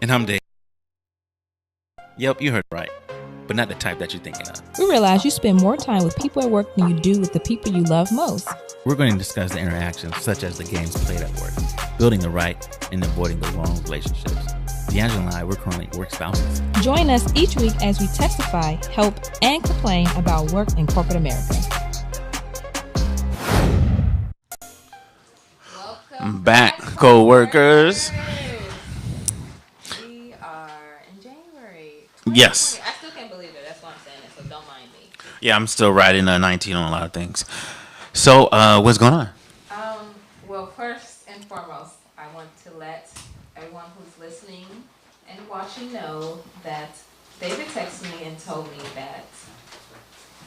And I'm Dave. Yep, you heard right. But not the type that you're thinking of. We realize you spend more time with people at work than you do with the people you love most. We're going to discuss the interactions such as the games played at work, building the right and avoiding the wrong relationships. D'Angelo and I, we're currently work spouses. Join us each week as we testify, help, and complain about work in corporate America. Welcome back, co-workers. We are in January. Yes. I still can't believe it. That's why I'm saying it, so don't mind me. Yeah, I'm still riding 19 on a lot of things. So, what's going on? Well, first and foremost, I want to let everyone who's listening and watching know that David texted me and told me that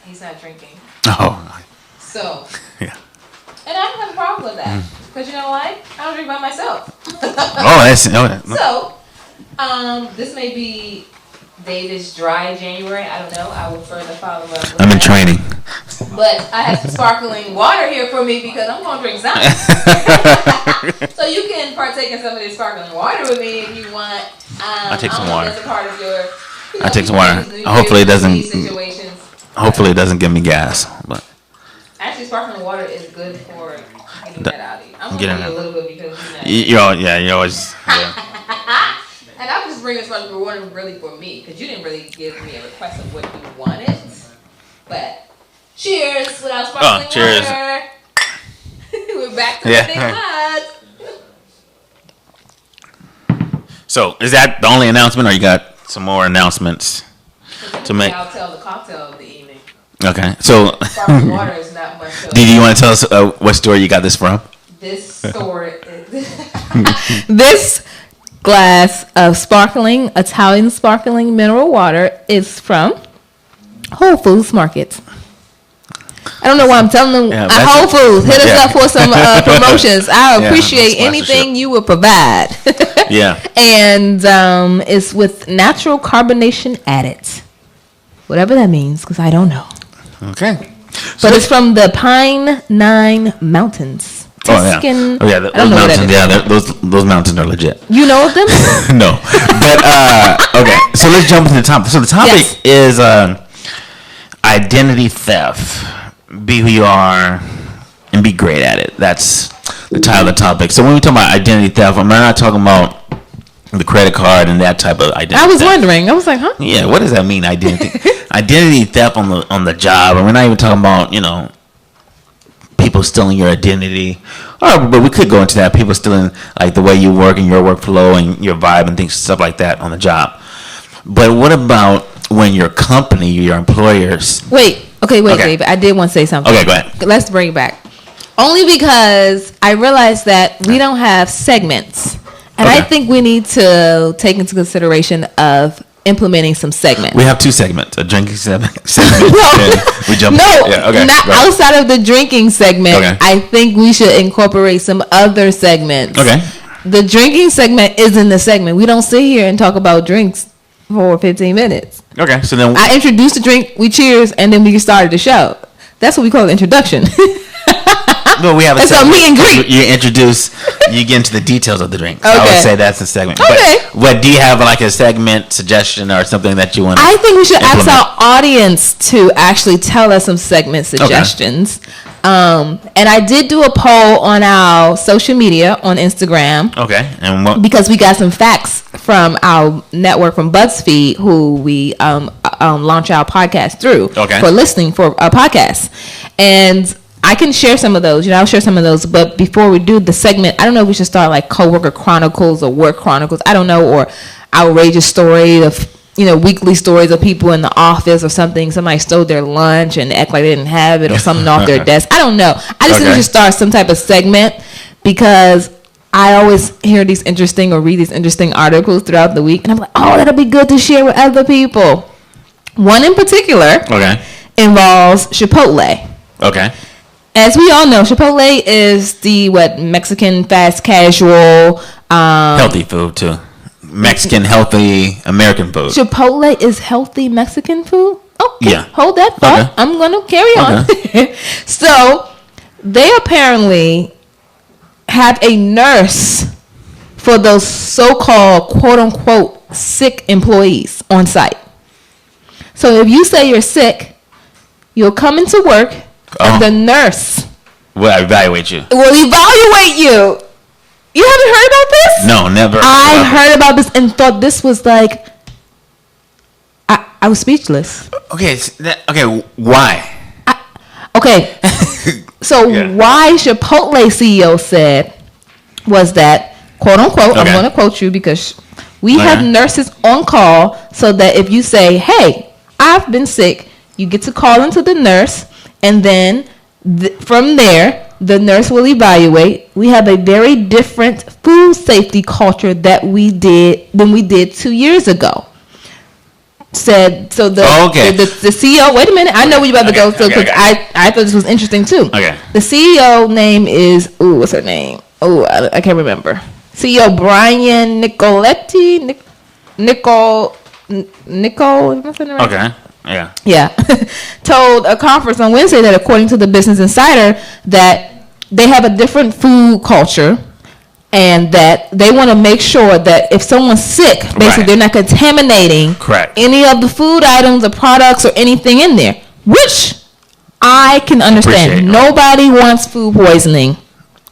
he's not drinking. Oh. So. Yeah. And I don't have a problem with that. Because you know why? I don't drink by myself. So, this may be David's dry January. I don't know. I will further follow up with I'm in that. training. But I have some sparkling water here for me because I'm going to drink some. So you can partake in some of this sparkling water with me if you want. I'll take some water. That's a part of your, I'll take some water. Hopefully it doesn't. Situations. Hopefully it doesn't give me gas. But actually, sparkling water is good for getting that out of you. I'm going to Getting give you a that. little bit because you always. Yeah. And I was just bringing sparkling water really for me because you didn't really give me a request of what you wanted. But cheers without sparkling cheers. water. We're back to the big mug. So, is that the only announcement, or you got some more announcements to make? I'll tell the cocktail of the evening. Okay. So, Sparkling water is not much. do you want to tell us what store you got this from? This store is this glass of sparkling Italian sparkling mineral water is from Whole Foods Market. I don't know why I'm telling them. Whole Foods, hit us up for some promotions. I appreciate anything you would provide. Yeah. And it's with natural carbonation added. Whatever that means, because I don't know. Okay. But it's from the Pine Nine Mountains. Tuscan, those mountains. Yeah, those mountains are legit. You know of them? No, but okay. So let's jump into the topic. So the topic is identity theft. Be who you are and be great at it. That's the title of the topic. So when we talk about identity theft, I'm not talking about the credit card and that type of identity. I was theft. wondering. I was like, huh? Yeah, what does that mean? Identity theft on the job, and we're not even talking about people stealing your identity, but we could go into that. People stealing like the way you work and your workflow and your vibe and things, stuff like that on the job. But what about when your company, your employers? Wait, David. I did want to say something. Okay, go ahead. Let's bring it back. Only because I realized that we don't have segments, and I think we need to take into consideration of implementing some segments. We have two segments: a drinking segment. We jump. Not outside of the drinking segment. Okay. I think we should incorporate some other segments. Okay. The drinking segment isn't the segment. We don't sit here and talk about drinks for 15 minutes. Okay, so then I introduce the drink, we cheers, and then we started the show. That's what we call introduction. No, we have a it's segment. A meet and greet. You get into the details of the drink. Okay. I would say that's a segment. Okay. But do you have like a segment suggestion or something that you want to I think we should ask our audience to actually tell us some segment suggestions. Okay. And I did do a poll on our social media on Instagram. Okay. And because we got some facts from our network from BuzzFeed, who we launch our podcast through for listening for a podcast. And I can share some of those. I'll share some of those. But before we do the segment, I don't know if we should start like coworker chronicles or work chronicles. I don't know, or outrageous story of weekly stories of people in the office or something. Somebody stole their lunch and act like they didn't have it or something off their desk. I don't know. I just think we should start some type of segment because I always hear these interesting or read these interesting articles throughout the week, and I'm like, oh, that'll be good to share with other people. One in particular involves Chipotle. Okay. As we all know, Chipotle is the Mexican fast casual healthy food too. Mexican healthy American food. Chipotle is healthy Mexican food? Okay. Yeah. Hold that thought. Okay. I'm going to carry on. So, they apparently have a nurse for those so-called quote-unquote sick employees on site. So if you say you're sick, you'll come into work and the nurse will evaluate you. You haven't heard about this? No, never. I heard about this and thought this was like, I was speechless. Okay, why? Why Chipotle CEO said was that, quote unquote, I'm going to quote you because we have nurses on call so that if you say, hey, I've been sick, you get to call into the nurse and then from there, the nurse will evaluate. We have a very different food safety culture than we did 2 years ago. Said so. The CEO. Wait a minute. I know where you about to go. So because I thought this was interesting too. Okay. The CEO name is what's her name? I can't remember. CEO Brian Nicoletti. Nicole. Okay. Yeah. Yeah. Told a conference on Wednesday that according to the Business Insider that they have a different food culture and that they want to make sure that if someone's sick, basically they're not contaminating any of the food items or products or anything in there, which I can understand. Nobody wants food poisoning.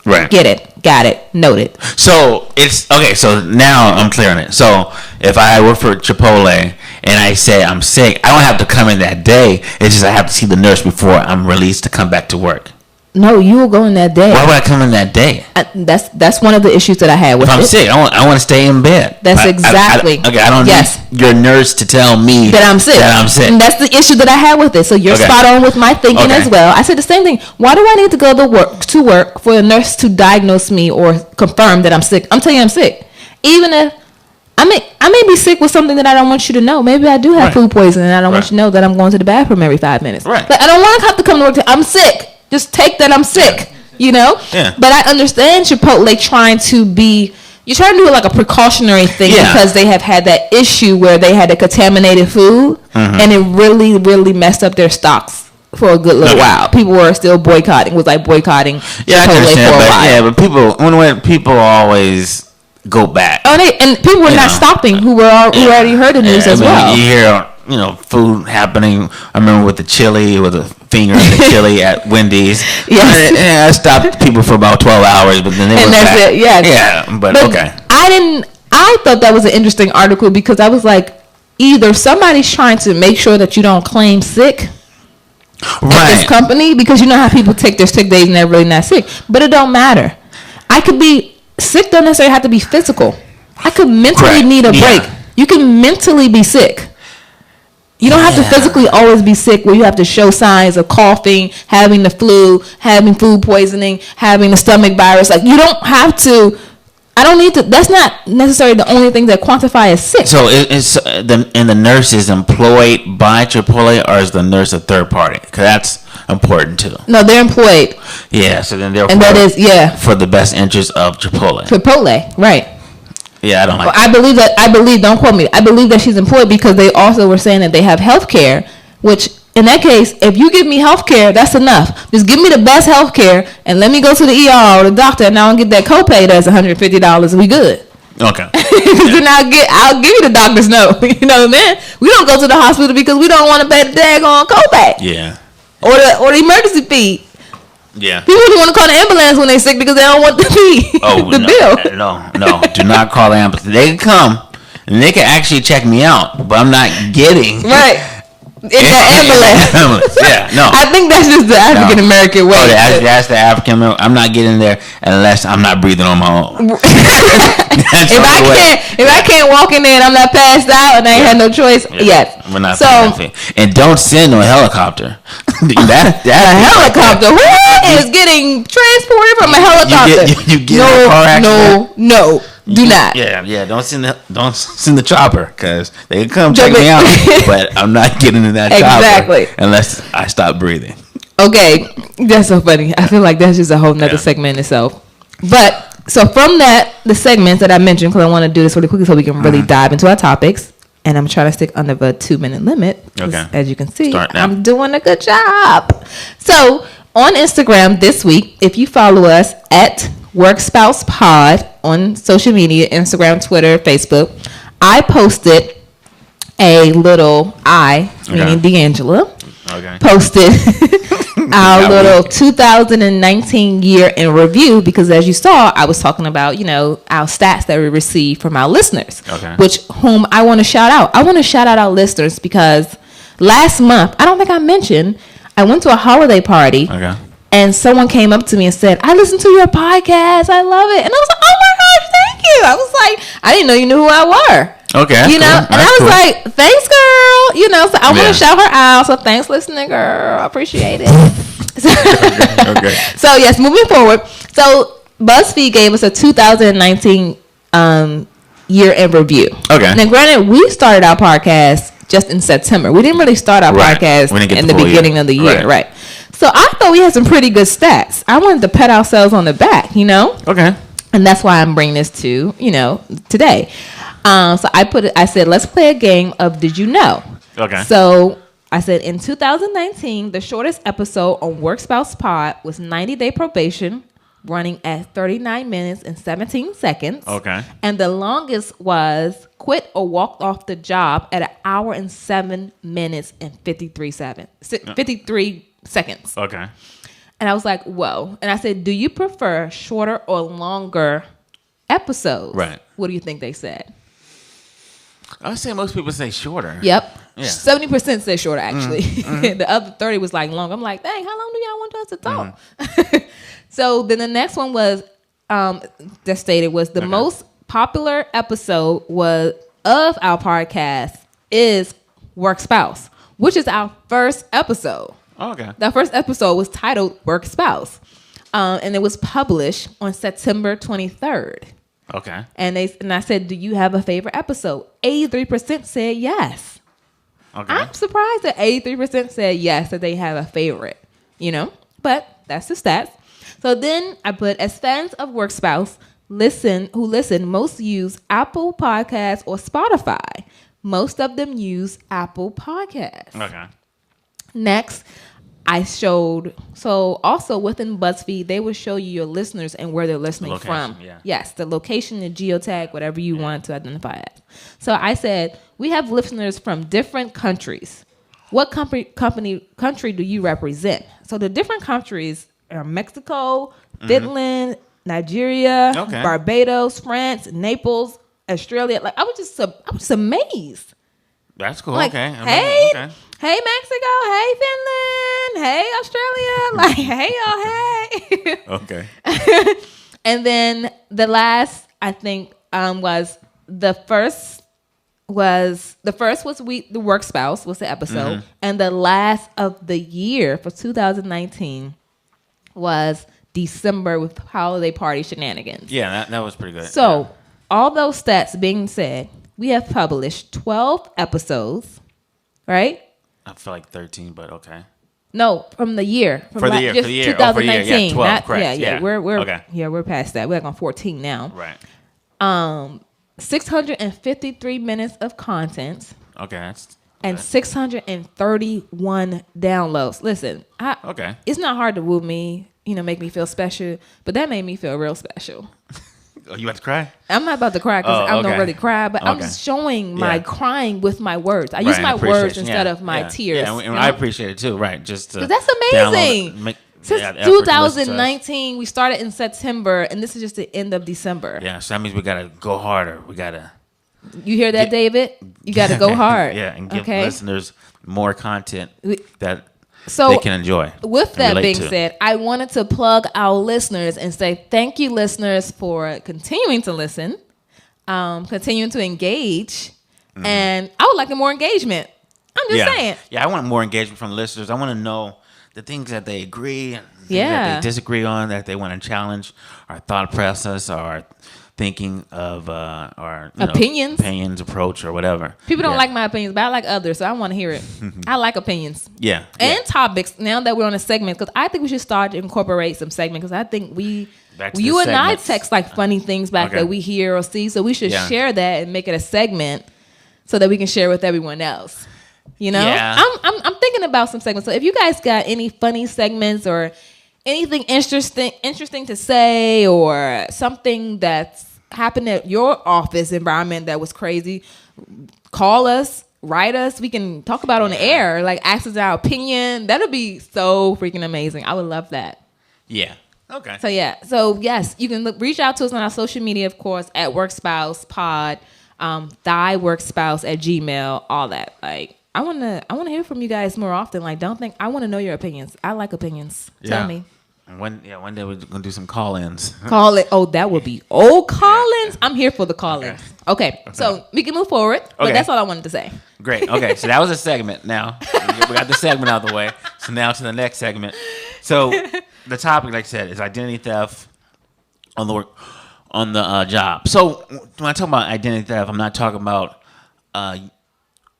Right. Get it. Got it. Noted. So it's okay. So now I'm clear on it. So if I work for Chipotle and I say I'm sick, I don't have to come in that day. It's just I have to see the nurse before I'm released to come back to work. No, you will go in that day. Why would I come in that day? That's one of the issues that I had with it. If I'm sick, I want to stay in bed. That's exactly. I don't need your nurse to tell me that I'm sick. And that's the issue that I had with it. So you're spot on with my thinking as well. I said the same thing. Why do I need to go to work for a nurse to diagnose me or confirm that I'm sick? I'm telling you I'm sick. Even if I may be sick with something that I don't want you to know. Maybe I do have food poisoning and I don't want you to know that I'm going to the bathroom every 5 minutes. Right. But I don't want to have to come to work. I'm sick. Just take that I'm sick, you know? Yeah. But I understand Chipotle trying to do like a precautionary thing because they have had that issue where they had a contaminated food and it really, really messed up their stocks for a good little while. People were still boycotting. It was like boycotting Chipotle for a while. Yeah, but people always go back. And people were not stopping who already heard the news as well. You hear food happening. I remember with the chili, with a finger in the chili at Wendy's. Yes. I stopped people for about 12 hours, but then they were back. It. Yes. Yeah, but okay. I thought that was an interesting article because I was like, either somebody's trying to make sure that you don't claim sick at this company because you know how people take their sick days and they're really not sick, but it don't matter. I could be sick, don't necessarily have to be physical. I could mentally need a break. You can mentally be sick. You don't have to physically always be sick where you have to show signs of coughing, having the flu, having food poisoning, having the stomach virus. Like, you don't have to. I don't need to. That's not necessarily the only thing that quantify as sick. So the nurse is employed by Chipotle or is the nurse a third party? Because that's important too. No, they're employed. Yeah, so then and that is for the best interest of Chipotle. Chipotle, right. Yeah, I don't like that. I believe, don't quote me, I believe that she's employed because they also were saying that they have health care, which in that case, if you give me health care, that's enough. Just give me the best health care and let me go to the ER or the doctor and I don't get that copay that's $150 and we good. Okay. Then I'll give you the doctor's note. You know what I mean? We don't go to the hospital because we don't want to pay the daggone copay. Yeah. Or the emergency fee. Yeah. People don't want to call the ambulance when they're sick because they don't want the fee. Bill. No. Do not call the ambulance. They can come and they can actually check me out, but I'm not getting in the ambulance. Yeah, no. I think that's just the African American way. That's the African American. I'm not getting there unless I'm not breathing on my own. If I can't walk in there and I'm not passed out and I ain't had no choice, yes. We're not and don't send no helicopter. A helicopter? Who is getting transported from a helicopter? You get in a car accident? No. Do not. Yeah. Don't send the chopper because they can come check me out, but I'm not getting in that chopper unless I stop breathing. Okay, that's so funny. I feel like that's just a whole nother segment in itself. But so from the segments that I mentioned, because I want to do this really quickly so we can really dive into our topics, and I'm trying to stick under the 2-minute limit. Okay. As you can see, I'm doing a good job. So on Instagram this week, if you follow us at Work Spouse Pod on social media, Instagram, Twitter, Facebook. I posted a little, meaning D'Angela, posted our little 2019 year in review, because as you saw, I was talking about, our stats that we received from our listeners, whom I want to shout out. I want to shout out our listeners because last month, I don't think I mentioned, I went to a holiday party and someone came up to me and said, I listened to your podcast. I love it. And I was like, oh my gosh, thank you. I was like, I didn't know you knew who I were. Okay. And I was like, thanks, girl. So I want to shout her out. So thanks, listening, girl. I appreciate it. So yes, moving forward. So BuzzFeed gave us a 2019 year in review. Okay. Now, granted, we started our podcast just in September. We didn't really start our podcast in the beginning of the year, right? So I thought we had some pretty good stats. I wanted to pat ourselves on the back, Okay. And that's why I'm bringing this to, today. So I said, let's play a game of Did You Know? Okay. So I said, in 2019, the shortest episode on Work Spouse Pod was 90 Day Probation, running at 39 minutes and 17 seconds. Okay. And the longest was Quit or Walked Off the Job at 1 hour and 7 minutes and 53 seconds. Okay. And I was like, whoa. And I said, do you prefer shorter or longer episodes? Right. What do you think they said? I would say most people say shorter. Yep. Yeah. 70% say shorter, actually. The other 30 was like long. I'm like, dang, how long do y'all want us to talk? So then the next one was, that stated was the most popular episode of our podcast is Work Spouse, which is our first episode. Oh, okay. The first episode was titled Work Spouse. And it was published on September 23rd. Okay. And I said, do you have a favorite episode? 83% said yes. Okay. I'm surprised that 83% said yes, that they have a favorite, but that's the stats. So then I put, as fans of Work Spouse who listen, most use Apple Podcasts or Spotify. Most of them use Apple Podcasts. Okay. Next, I showed, so also within BuzzFeed, they will show you your listeners and where they're listening from. Yeah. Yes, the location, the geotag, whatever you want to identify it. So I said, we have listeners from different countries. What country do you represent? So the different countries are Mexico, Finland, Nigeria, Barbados, France, Naples, Australia. Like I was just amazed. That's cool. Like, okay. Hey Mexico, hey Finland, hey Australia, like hey y'all, hey. Okay. And then the last, I think, was the first was the Work Spouse was the episode, and the last of the year for 2019 was December with holiday party shenanigans. Yeah, that was pretty good. So all those stats being said, we have published 12 episodes, right? I feel like 13, but okay. No, from the year. For the year. 2019. 12, correct. Yeah. We're past that. We're on 14 now. Right. 653 minutes of content. Okay, and 631 downloads. Listen, it's not hard to woo me, make me feel special, but that made me feel real special. Oh, you about to cry? I'm not about to cry because I don't really cry, but I'm just showing my crying with my words. I use my words instead of my tears. Yeah, and I appreciate it too, right? Just because that's amazing. Since 2019, we started in September, and this is just the end of December. Yeah, so that means we gotta go harder. We gotta. You hear that, David? You got to go hard. Yeah, and give listeners more content that they can enjoy. With that being said, I wanted to plug our listeners and say thank you, listeners, for continuing to listen, continuing to engage, and I would like more engagement. I'm just saying. Yeah, I want more engagement from the listeners. I want to know the things that they agree and things that they disagree on, that they want to challenge our thought process, our thinking of our opinions, approach, or whatever. People don't like my opinions, but I like others, so I want to hear it. I like opinions. Yeah. And topics, now that we're on a segment, because I think we should start to incorporate some segments, because I think you and I text like funny things back that we hear or see, so we should share that and make it a segment so that we can share with everyone else. I'm thinking about some segments. So if you guys got any funny segments or anything interesting to say, or something that's happened at your office environment that was crazy, call us, write us. We can talk about it on the air. Like, ask us our opinion. That'll be so freaking amazing. I would love that. Yeah. Okay. So yes, you can reach out to us on our social media, of course, at WorkSpousePod, thyworkspouse@gmail, all that. Like, I wanna hear from you guys more often. Like, don't think I want to know your opinions. I like opinions. Tell me. One day we're gonna do some call-ins. Call it. Oh, that would be call-ins. I'm here for the call-ins. Okay, so we can move forward. But that's all I wanted to say. Great. Okay, so that was a segment. Now we got the segment out of the way. So now to the next segment. So the topic, like I said, is identity theft on the job. So when I talk about identity theft, I'm not talking about.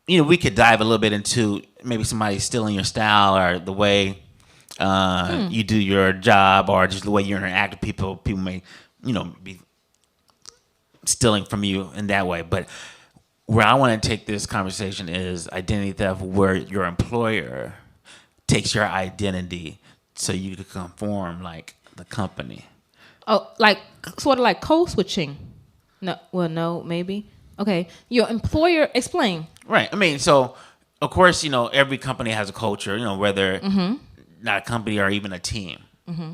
We could dive a little bit into maybe somebody stealing your style or the way you do your job, or just the way you interact with people. People may, be stealing from you in that way. But where I want to take this conversation is identity theft, where your employer takes your identity so you can conform like the company. Oh, like sort of like code switching. No, maybe. Okay, your employer, explain. Right. I mean, so of course, every company has a culture, whether not a company or even a team. Mm-hmm.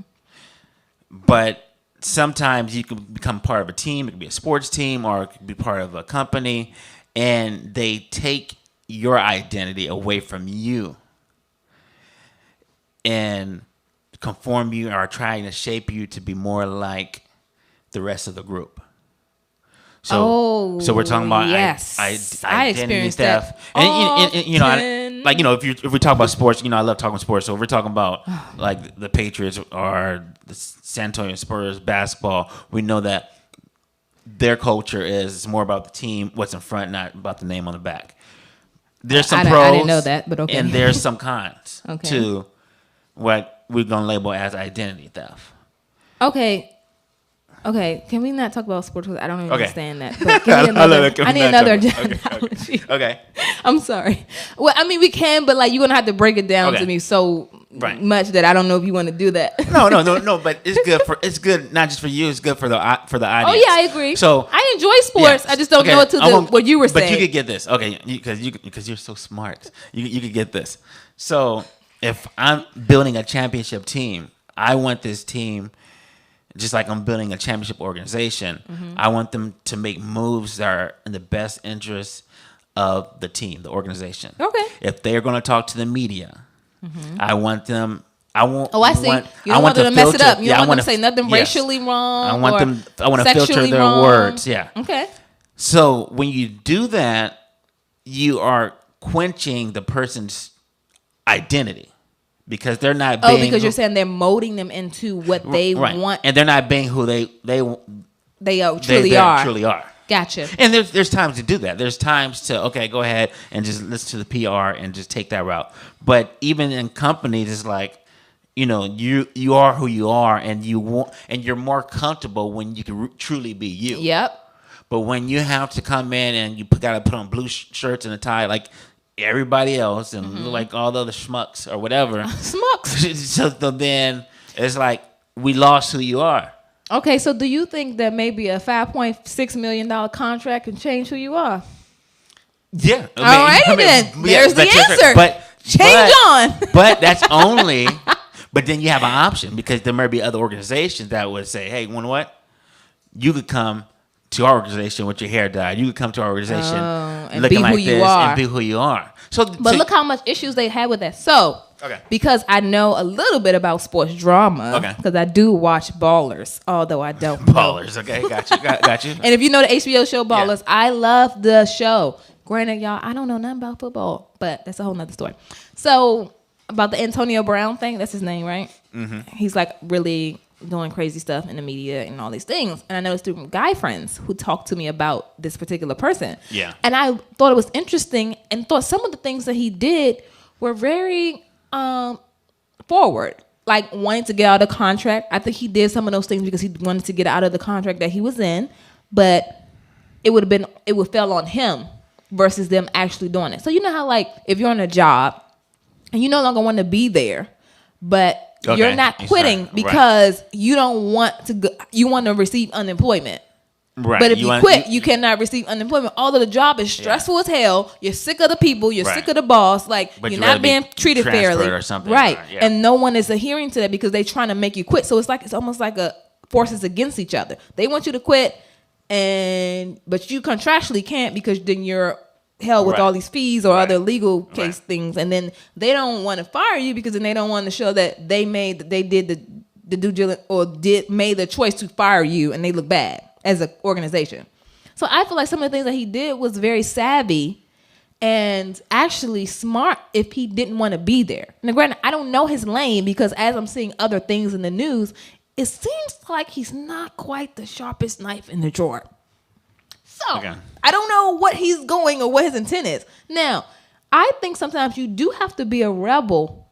But sometimes you can become part of a team. It could be a sports team, or it could be part of a company, and they take your identity away from you and conform you, or trying to shape you to be more like the rest of the group. So we're talking about identity theft, and if we talk about sports, I love talking sports. So if we're talking about like the Patriots or the San Antonio Spurs basketball, we know that their culture is more about the team, what's in front, not about the name on the back. There's some pros, I didn't know that, but okay. And there's some cons to what we're gonna label as identity theft. Okay, can we not talk about sports? Because I don't even understand that. But give me I need another analogy. Okay. I'm sorry. Well, I mean, we can, but like, you're going to have to break it down to me so much that I don't know if you want to do that. No, but it's good not just for you, it's good for the audience. Oh, yeah, I agree. So I enjoy sports. I just don't know what you were saying. But you could get this. Okay, because you're so smart. You could get this. So if I'm building a championship team, I want this team, just like I'm building a championship organization, I want them to make moves that are in the best interest of the team, the organization. Okay. If they're going to talk to the media, I want them. I see. You don't want them to mess it up. You don't want them to say nothing racially wrong. I want to filter their words. Yeah. Okay. So when you do that, you are quenching the person's identity. Because they're not being... because you're saying they're molding them into what they want. And they're not being who they truly are. Gotcha. And there's times to do that. There's times to, go ahead and just listen to the PR and just take that route. But even in companies, it's like, you are who you are, and you're more comfortable when you can truly be you. Yep. But when you have to come in and you got to put on blue shirts and a tie, like everybody else, and look like all the other schmucks or whatever. Schmucks. So then it's like, we lost who you are. Okay, so do you think that maybe a $5.6 million contract can change who you are? Yeah. All right, then. There's the answer. But But that's only... But then you have an option, because there may be other organizations that would say, hey, you know what? You could come to our organization with your hair dyed. You could come to our organization looking like this and be who you are. But look how much issues they had with that. So, because I know a little bit about sports drama, because I do watch Ballers, although I don't. Ballers, okay, got you. And if you know the HBO show Ballers, I love the show. Granted, y'all, I don't know nothing about football, but that's a whole nother story. So, about the Antonio Brown thing, that's his name, right? Mm-hmm. He's like really doing crazy stuff in the media and all these things. And I noticed through guy friends who talked to me about this particular person. Yeah. And I thought it was interesting, and thought some of the things that he did were very forward. Like wanting to get out of the contract. I think he did some of those things because he wanted to get out of the contract that he was in. But it would fell on him versus them actually doing it. So you know how, like, if you're on a job and you no longer want to be there, but Okay. You're not quitting because you don't want to go, you want to receive unemployment. Right. But if you quit, you cannot receive unemployment. Although the job is stressful as hell, you're sick of the people, you're sick of the boss, like but you're not being treated fairly, or something. Right? And no one is adhering to that because they're trying to make you quit. So it's almost like a forces against each other. They want you to quit, but you contractually can't because then you're held with all these fees or other legal case things, and then they don't want to fire you because then they don't want to show that they did the due diligence or made the choice to fire you, and they look bad as an organization. So I feel like some of the things that he did was very savvy and actually smart if he didn't want to be there. Now, granted, I don't know his lane because as I'm seeing other things in the news, it seems like he's not quite the sharpest knife in the drawer. So I don't know what he's going or what his intent is. Now, I think sometimes you do have to be a rebel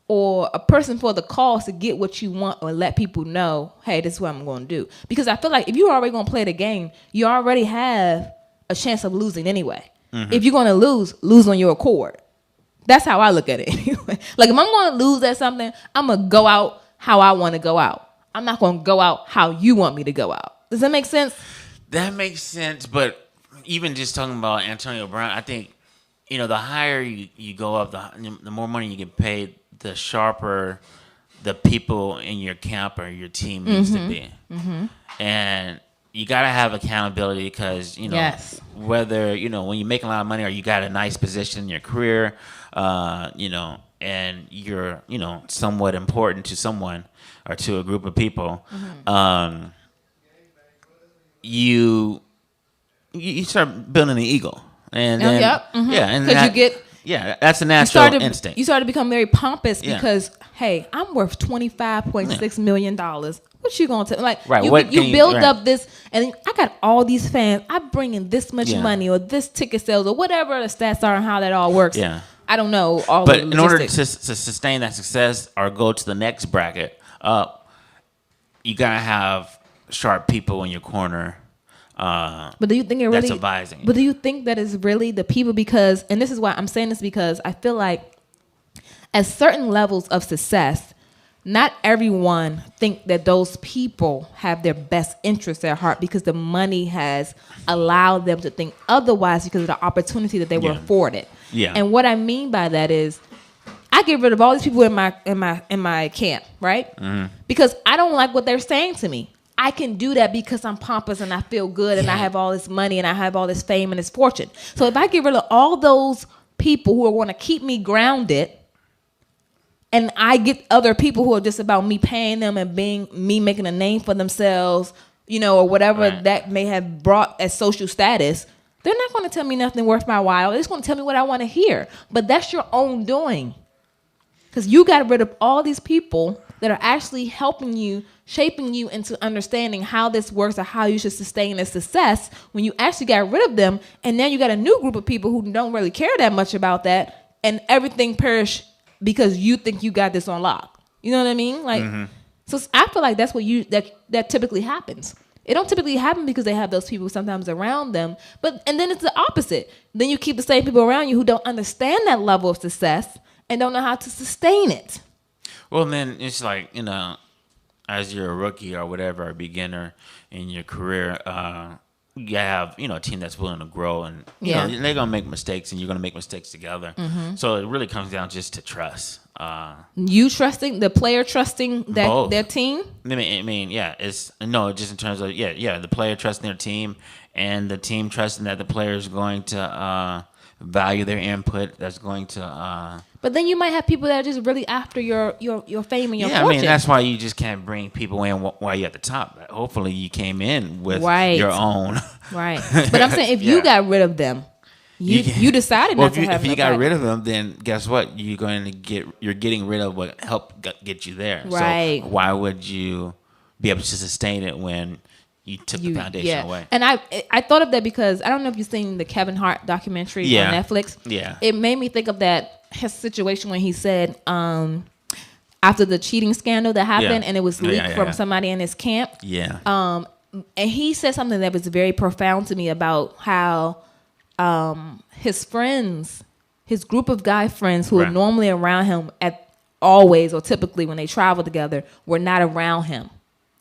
or a person for the cause to get what you want or let people know, hey, this is what I'm going to do. Because I feel like if you're already going to play the game, you already have a chance of losing anyway. Mm-hmm. If you're going to lose on your accord. That's how I look at it anyway. Like if I'm going to lose at something, I'm going to go out how I want to go out. I'm not going to go out how you want me to go out. Does that make sense? That makes sense. But even just talking about Antonio Brown, I think, the higher you go up, the more money you get paid, the sharper the people in your camp or your team needs to be. Mm-hmm. And you got to have accountability because, whether, when you're making a lot of money or you got a nice position in your career, and you're, somewhat important to someone or to a group of people, you start building an ego. And then, and because you get... Yeah, that's a natural instinct. You start to become very pompous because, hey, I'm worth $25.6 million. What you gonna tell? Like, you build up this, and I got all these fans. I bring in this much money, or this ticket sales, or whatever the stats are, and how that all works. Yeah, I don't know all. But in order to sustain that success or go to the next bracket up, you gotta have sharp people in your corner. But do you think that's advising? But do you think that is really the people? Because, and this is why I'm saying this, because I feel like at certain levels of success, not everyone think that those people have their best interests at heart because the money has allowed them to think otherwise because of the opportunity that they were afforded. Yeah. And what I mean by that is, I get rid of all these people in my camp, right? Mm-hmm. Because I don't like what they're saying to me. I can do that because I'm pompous and I feel good and I have all this money and I have all this fame and this fortune. So if I get rid of all those people who want to keep me grounded and I get other people who are just about me paying them and being me making a name for themselves, or whatever that may have brought as social status, they're not going to tell me nothing worth my while. They're just going to tell me what I want to hear. But that's your own doing. Because you got rid of all these people that are actually helping you, shaping you into understanding how this works or how you should sustain a success when you actually got rid of them. And now you got a new group of people who don't really care that much about that, and everything perish because you think you got this on lock. You know what I mean? Like, so I feel like that's what that typically happens. It don't typically happen because they have those people sometimes around them. And then it's the opposite. Then you keep the same people around you who don't understand that level of success and don't know how to sustain it. Well, then it's like, as you're a rookie or whatever, a beginner in your career, you have, a team that's willing to grow and, they're going to make mistakes and you're going to make mistakes together. Mm-hmm. So it really comes down just to trust. You trusting, the player trusting their team? I mean, just in terms of, the player trusting their team and the team trusting that the player is going to value their input, that's going to... But then you might have people that are just really after your fame and your fortune. I mean, that's why you just can't bring people in while you're at the top. Hopefully you came in with your own. Right. But I'm saying if you got rid of them, you decided not to have them. If you got rid of them, then guess what? You're getting rid of what helped get you there. Right. So why would you be able to sustain it when you took the foundation away? And I thought of that because I don't know if you've seen the Kevin Hart documentary on Netflix. Yeah. It made me think of his situation when he said after the cheating scandal that happened and it was leaked from somebody in his camp. Yeah. And he said something that was very profound to me about how his friends, his group of guy friends who are normally around him always or typically when they travel together were not around him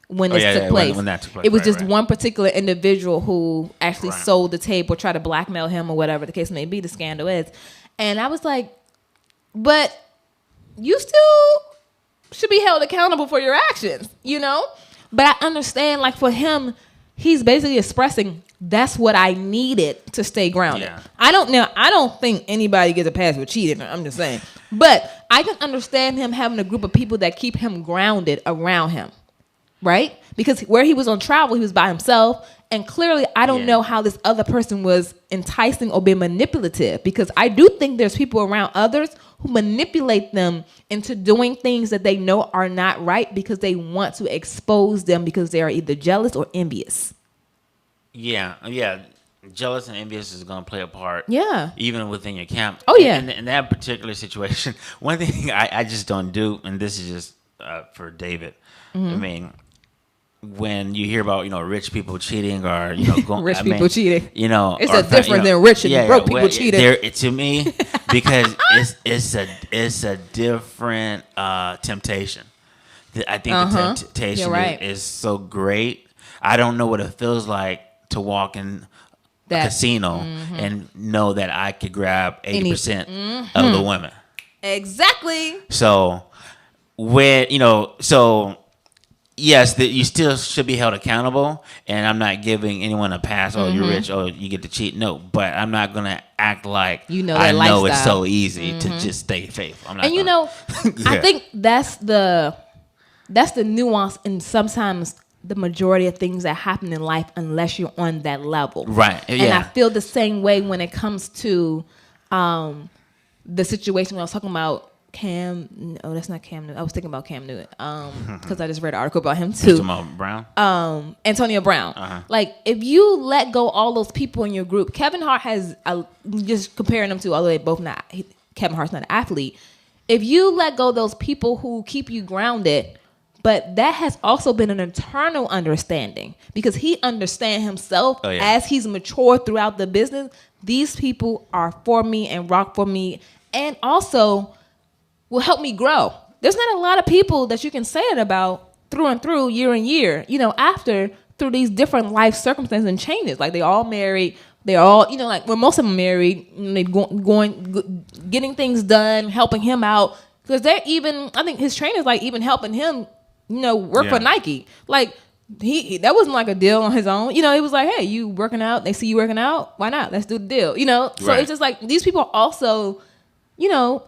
when this took place. When that took place. It was just one particular individual who actually sold the tape or tried to blackmail him or whatever the case may be, the scandal is. And I was like, but you still should be held accountable for your actions, you know? But I understand, like, for him, he's basically expressing that's what I needed to stay grounded. Yeah. I don't think anybody gets a pass for cheating. I'm just saying. But I can understand him having a group of people that keep him grounded around him, right? Because where he was on travel, he was by himself. And clearly, I don't know how this other person was enticing or being manipulative, because I do think there's people around others who manipulate them into doing things that they know are not right because they want to expose them because they are either jealous or envious. Yeah. Jealous and envious is going to play a part. Yeah. Even within your camp. Oh, yeah. In that particular situation, one thing I just don't do, and this is just for David, I mean, when you hear about, rich people cheating or, going... people cheating. It's a different than rich and broke people cheating. To me, because it's a different temptation. I think the temptation is so great. I don't know what it feels like to walk in a casino and know that I could grab 80% of the women. Exactly. So when yes, you still should be held accountable, and I'm not giving anyone a pass. Oh, you're rich. Oh, you get to cheat. No, but I'm not gonna act like I know it's so easy to just stay faithful. I'm not. And I think that's the nuance, and sometimes the majority of things that happen in life unless you're on that level. Right. And I feel the same way when it comes to the situation when I was talking about Cam. Oh, that's not Cam Newton. I was thinking about Cam Newton because I just read an article about him too. About Brown? Antonio Brown. Uh-huh. Like, if you let go all those people in your group, Kevin Hart has, just comparing them to, although they both not, Kevin Hart's not an athlete. If you let go those people who keep you grounded, but that has also been an internal understanding because he understands himself as he's matured throughout the business. These people are for me and rock for me, and also will help me grow. There's not a lot of people that you can say it about through and through, year and year, through these different life circumstances and changes. Like, they all married. They're all, like, when most of them married, they going, getting things done, helping him out. Because they're even, I think his trainer's like even helping him, work for Nike. Like, that wasn't like a deal on his own. He was like, hey, you working out? They see you working out? Why not? Let's do the deal. So it's just like, these people are also,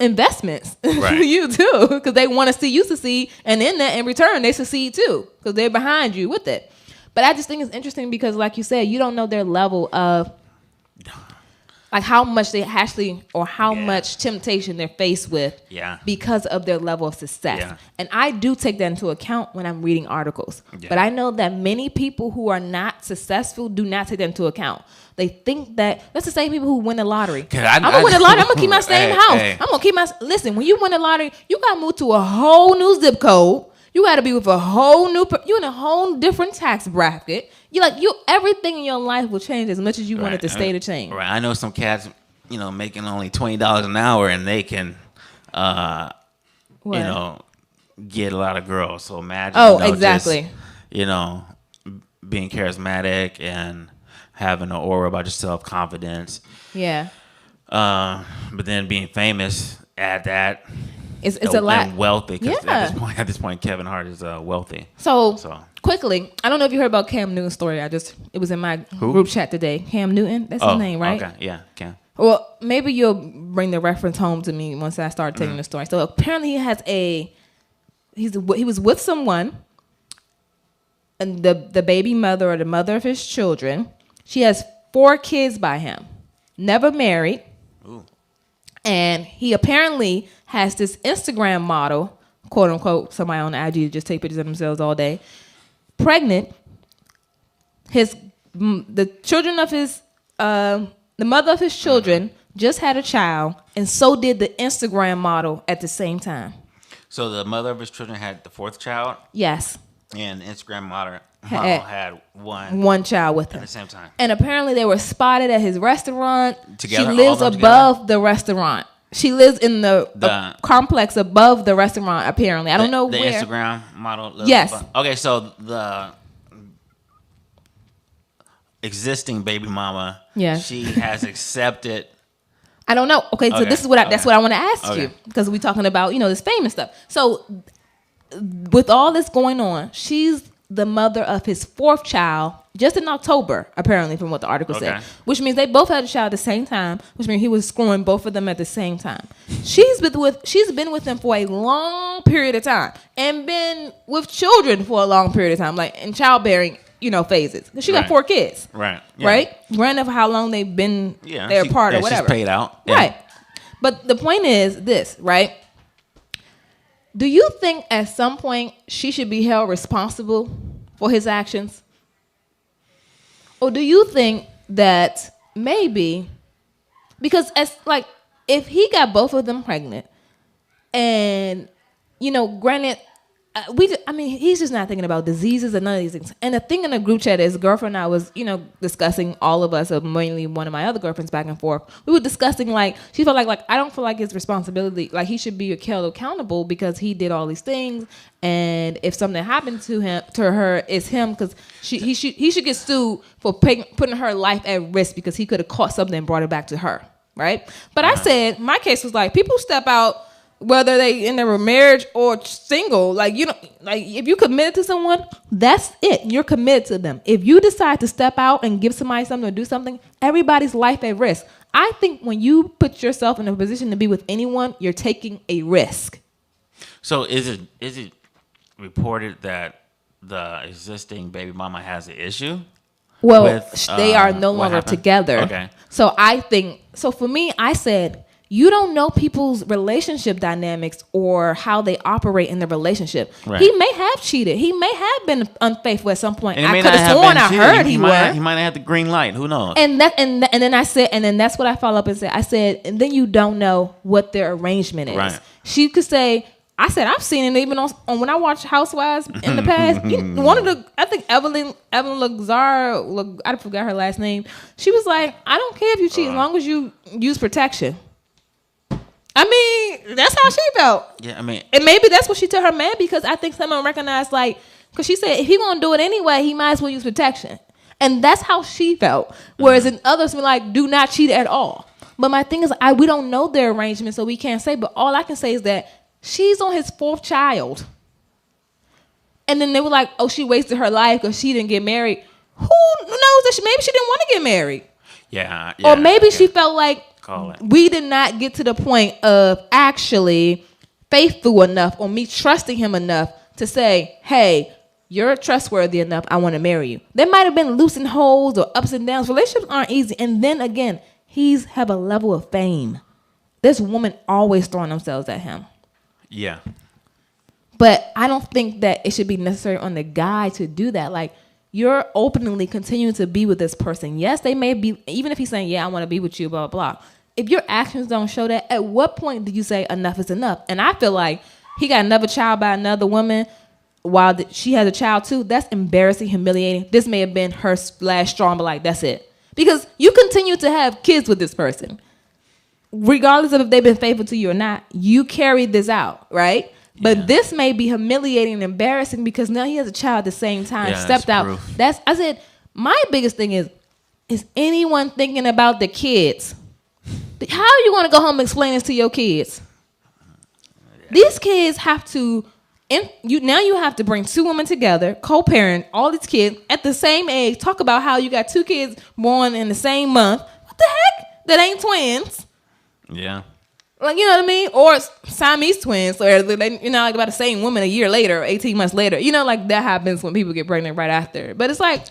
investments for you too. Because they want to see you succeed. And in that, in return, they succeed too. Because they're behind you with it. But I just think it's interesting because, like you said, you don't know their level of, like, how much they actually, or how much temptation they're faced with because of their level of success. Yeah. And I do take that into account when I'm reading articles. Yeah. But I know that many people who are not successful do not take that into account. They think that, that's the same people who win the lottery. I'm going to win the lottery. I'm going to keep my same house. I'm going to keep listen, when you win the lottery, you got to move to a whole new zip code. You got to be with a whole new, you in a whole different tax bracket. Everything in your life will change as much as you want it to stay the same. Right. I know some cats, making only $20 an hour, and they can, get a lot of girls. So imagine, exactly. Just, being charismatic and having an aura about your self-confidence. Yeah. But then being famous, add that. It's a lot. And wealthy. Because at this point, Kevin Hart is wealthy. So quickly, I don't know if you heard about Cam Newton's story. It was in my group chat today. Cam Newton, that's his name, right? Okay, yeah, Cam. Well, maybe you'll bring the reference home to me once I start telling the story. So apparently, he was with someone, and the baby mother or the mother of his children. She has 4 kids by him, never married. Ooh. And he apparently has this Instagram model, quote unquote, somebody on IG just take pictures of themselves all day, pregnant. The children of his, the mother of his children just had a child, and so did the Instagram model at the same time. So the mother of his children had the 4th child? Yes. And Instagram model had one child with him at the same time. And apparently they were spotted at his restaurant. Together, she lives above the restaurant. She lives in the complex above the restaurant. Apparently, I don't know the where. Instagram model. Yes. Okay, so the existing baby mama. Yes. She has accepted. I don't know. Okay, so this is what that's what I want to ask you, because we're talking about this fame and stuff. So with all this going on, she's the mother of his 4th child just in October, apparently, from what the article said, which means they both had a child at the same time, which means he was screwing both of them at the same time. She's been with him for a long period of time and been with children for a long period of time, like in childbearing phases. She got 4 kids. Right. Yeah. Right? Granted, for how long they've been they're apart or whatever. She's paid out. Yeah. Right. But the point is this, right? Do you think at some point she should be held responsible for his actions? Or do you think that maybe, because if he got both of them pregnant and, granted, he's just not thinking about diseases and none of these things. And the thing in the group chat is, girlfriend and I was, discussing, all of us, mainly one of my other girlfriends back and forth. We were discussing, she felt like I don't feel like it's responsibility. Like, he should be held accountable because he did all these things. And if something happened to her, it's him, because he should get sued for putting her life at risk because he could have caught something and brought it back to her. Right. But I said, my case was people step out, whether they in their marriage or single, if you committed to someone, that's it. You're committed to them. If you decide to step out and give somebody something or do something, everybody's life at risk. I think when you put yourself in a position to be with anyone, you're taking a risk. So is it reported that the existing baby mama has an issue? Well, they are no longer together. Okay. So for me, I said, you don't know people's relationship dynamics or how they operate in the relationship. Right. He may have cheated. He may have been unfaithful at some point. I could have sworn I heard he might have had the green light. Who knows? And then I said, and then that's what I follow up and said. I said, and then you don't know what their arrangement is. Right. She could say, I said, I've seen it even on when I watched Housewives in the past. I think Evelyn Lazar, I forgot her last name. She was like, I don't care if you cheat as long as you use protection. That's how she felt. Yeah, and maybe that's what she told her man, because I think someone recognized, because she said if he gonna do it anyway, he might as well use protection, and that's how she felt. Whereas in others were like, do not cheat at all. But my thing is, we don't know their arrangement, so we can't say. But all I can say is that she's on his 4th child, and then they were like, oh, she wasted her life because she didn't get married. Who knows that maybe she didn't want to get married? Yeah. Or maybe she felt like we did not get to the point of actually faithful enough or me trusting him enough to say, hey, you're trustworthy enough, I want to marry you. There might have been loose and holes or ups and downs. Relationships aren't easy. And then again, he's have a level of fame. This woman always throwing themselves at him. Yeah. But I don't think that it should be necessary on the guy to do that. You're openly continuing to be with this person. Yes, they may be, even if he's saying, yeah, I want to be with you, blah, blah, blah. If your actions don't show that, at what point do you say enough is enough? And I feel like he got another child by another woman while she has a child too. That's embarrassing, humiliating. This may have been her last straw, but that's it. Because you continue to have kids with this person. Regardless of if they've been faithful to you or not, you carried this out, right? But this may be humiliating and embarrassing because now he has a child at the same time, stepped out. I said, my biggest thing is anyone thinking about the kids? How are you going to go home and explain this to your kids? These kids have to, you have to bring 2 women together, co-parent all these kids at the same age, talk about how you got 2 kids born in the same month. What the heck? That ain't twins. Yeah. You know what I mean? Or Siamese twins, or they, about the same woman a year later, or 18 months later. That happens when people get pregnant right after. But it's what?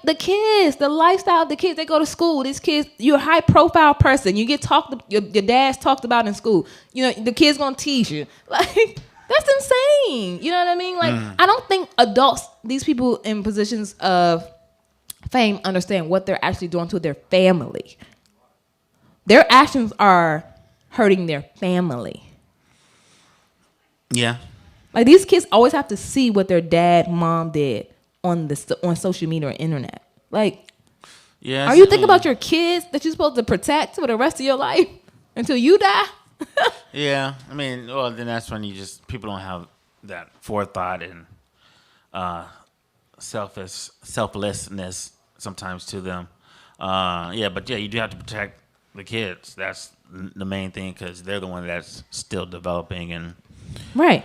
The kids, the lifestyle of the kids, they go to school. These kids, you're a high profile person. You get your dad's talked about in school. The kid's gonna teach you. That's insane. You know what I mean? I don't think adults, these people in positions of fame, understand what they're actually doing to their family. Their actions are hurting their family. Yeah. These kids always have to see what their dad, mom did on social media or internet. Are you thinking about your kids that you're supposed to protect for the rest of your life? until you die. Yeah, I mean, well, then that's when people don't have that forethought and selflessness sometimes to them. But you do have to protect the kids. That's the main thing because they're the one that's still developing and right.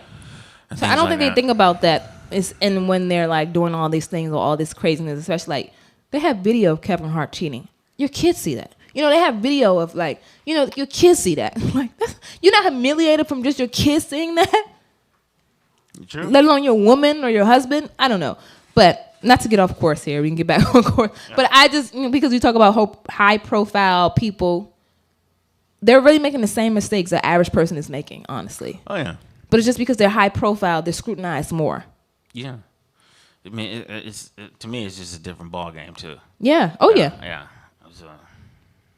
So I don't think they think about that. And when they're like doing all these things or all this craziness, especially like they have video of Kevin Hart cheating. Your kids see that. They have video of like, your kids see that. Like, you're not humiliated from just your kids seeing that. True. Let alone your woman or your husband. I don't know. But not to get off course here. We can get back on course. Yeah. But I just, because we talk about high profile people, they're really making the same mistakes the average person is making, honestly. Oh, yeah. But it's just because they're high profile, they're scrutinized more. Yeah. I mean, to me, it's just a different ball game, too. Yeah. Oh, yeah. Yeah.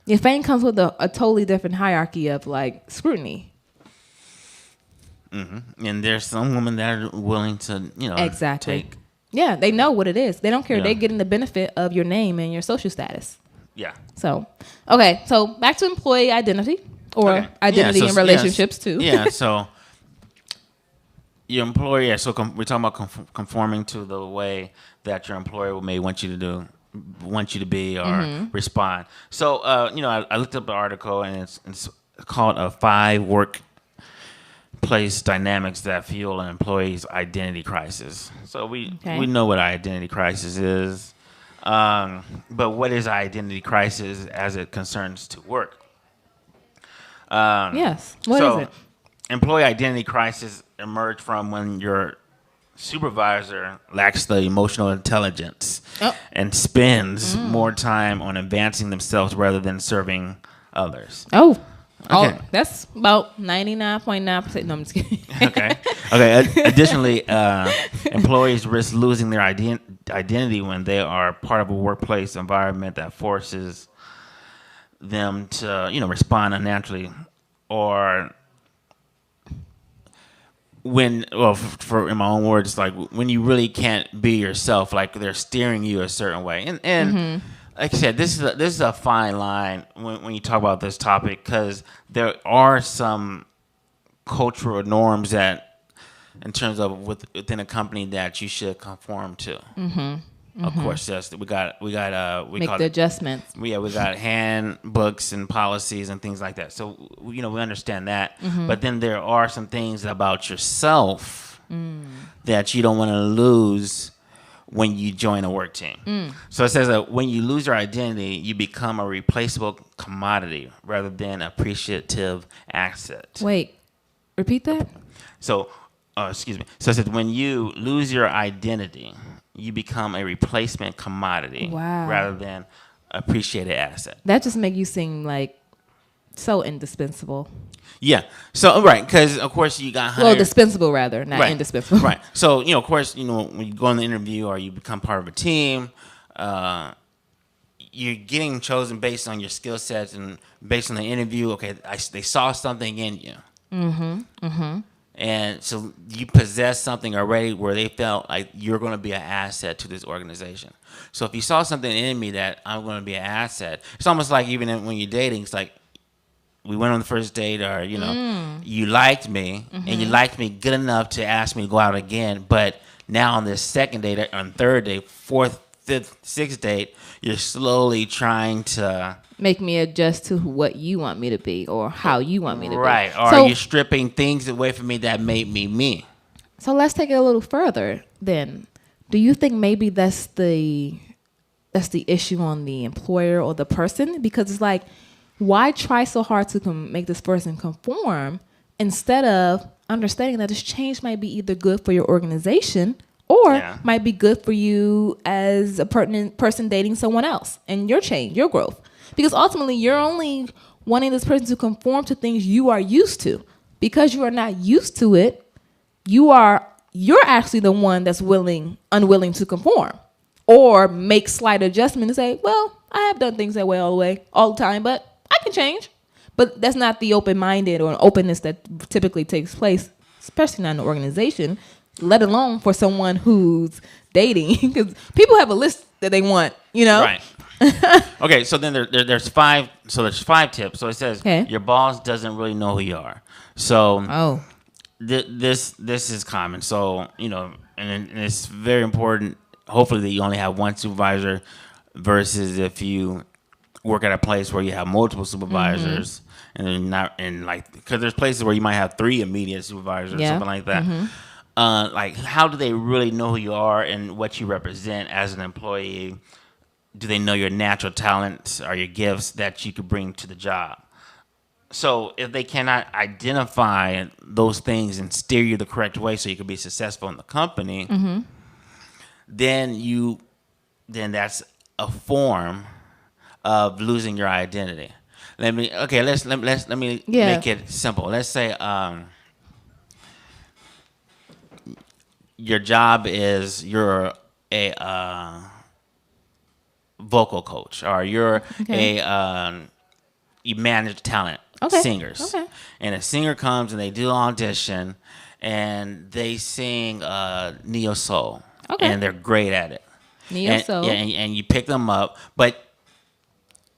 Your fame comes with a totally different hierarchy of, like, scrutiny. Mm-hmm. And there's some women that are willing to, exactly. take. Yeah, they know what it is. They don't care. Yeah. They're getting the benefit of your name and your social status. Yeah. So back to employee identity or identity in relationships, too. Yeah, so your employer, we're talking about conforming to the way that your employer may want you to be or respond. So, I looked up an article and it's called 5 workplace dynamics that fuel an employee's identity crisis. So we know what identity crisis is. But what is identity crisis as it concerns to work? Yes. What is it? Employee identity crisis emerge from when your supervisor lacks the emotional intelligence and spends more time on advancing themselves rather than serving others. Okay. That's about 99.9%. No, I'm just kidding. Okay. Additionally, employees risk losing their identity when they are part of a workplace environment that forces them to, respond unnaturally, or for in my own words, like when you really can't be yourself, like they're steering you a certain way. And like I said, this is a fine line when you talk about this topic, because there are some cultural norms that, in terms of within a company, that you should conform to. Of course, yes. We make the adjustments. We got handbooks and policies and things like that. So we understand that. But then there are some things about yourself that you don't want to lose when you join a work team. So it says that when you lose your identity, you become a replaceable commodity rather than appreciative asset. Wait, repeat that? So, excuse me. So it says when you lose your identity, you become a replacement commodity rather than appreciated asset. That just makes you seem like so indispensable. Yeah. So, right, because, of course, you got hired. Well, dispensable, rather, not indispensable. Right. So, of course, when you go on the interview or you become part of a team, you're getting chosen based on your skill sets and based on the interview. Okay, they saw something in you. And so you possess something already where they felt like you're going to be an asset to this organization. So if you saw something in me that I'm going to be an asset, it's almost like even when you're dating, it's like we went on the first date, or, you liked me and you liked me good enough to ask me to go out again. But now on this second date, on third date, fourth, fifth, sixth date, you're slowly trying to make me adjust to what you want me to be or how you want me to be. Right. Or you're stripping things away from me that made me me. So let's take it a little further then. Do you think maybe that's the issue on the employer or the person? Because it's like, why try so hard to make this person conform instead of understanding that this change might be either good for your organization or might be good for you as a pertinent person dating someone else and your change, your growth? Because ultimately, you're only wanting this person to conform to things you are used to. Because you are not used to it, you're actually the one that's unwilling to conform or make slight adjustment and say, well, I have done things that way all the time, but I can change. But that's not the open-minded or openness that typically takes place, especially not in an organization, let alone for someone who's dating. Because people have a list that they want, you know? Right. Okay, so then there's five. So there's 5 tips. So it says your boss doesn't really know who you are. So this is common. So and it's very important. Hopefully that you only have one supervisor, versus if you work at a place where you have multiple supervisors, and then because there's places where you might have 3 immediate supervisors or something like that. Like, how do they really know who you are and what you represent as an employee? Do they know your natural talents or your gifts that you could bring to the job? So if they cannot identify those things and steer you the correct way so you can be successful in the company, then that's a form of losing your identity. Let me make it simple. Let's say your job is you're a vocal coach, or you're you manage talent singers, and a singer comes and they do audition and they sing neo soul, and they're great at it. Neo soul, and you pick them up, but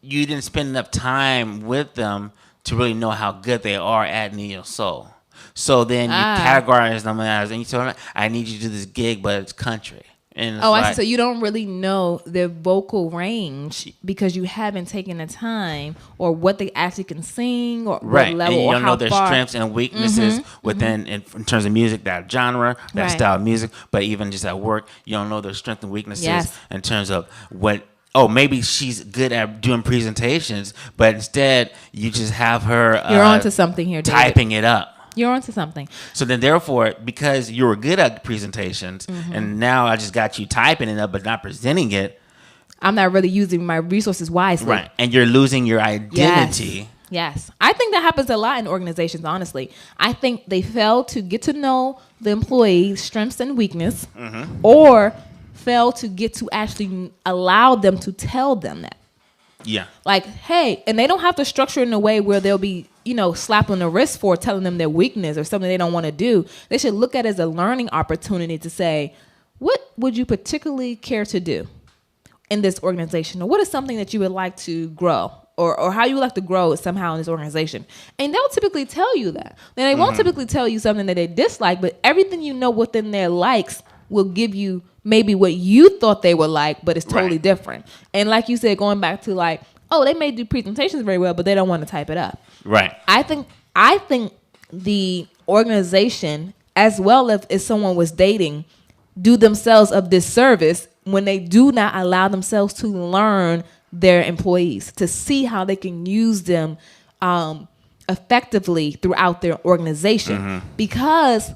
you didn't spend enough time with them to really know how good they are at neo soul. So then you categorize them as, and you tell them, I need you to do this gig, but it's country. And I see. So you don't really know their vocal range because you haven't taken the time, or what they actually can sing, or what level, and you or don't how know their strengths and weaknesses within in terms of music, that genre, that style of music. But even just at work, you don't know their strengths and weaknesses in terms of what. Oh, maybe she's good at doing presentations, but instead you just have her. You're onto something here, David. Typing it up. You're onto something. So then, therefore, because you were good at presentations, and now I just got you typing it up but not presenting it, I'm not really using my resources wisely. Right, and you're losing your identity. Yes. I think that happens a lot in organizations, honestly. I think they fail to get to know the employee's strengths and weakness, or fail to get to actually allow them to tell them that. Yeah. Like, hey, and they don't have to structure in a way where they'll be, slap on the wrist for telling them their weakness or something they don't want to do. They should look at it as a learning opportunity to say, what would you particularly care to do in this organization? Or what is something that you would like to grow? Or how you would like to grow somehow in this organization? And they'll typically tell you that. Then they won't typically tell you something that they dislike, but everything you know within their likes will give you maybe what you thought they would like, but it's totally different. And like you said, going back to like, oh, they may do presentations very well, but they don't want to type it up. Right. I think the organization, as well as someone was dating, do themselves a disservice when they do not allow themselves to learn their employees, to see how they can use them effectively throughout their organization. Because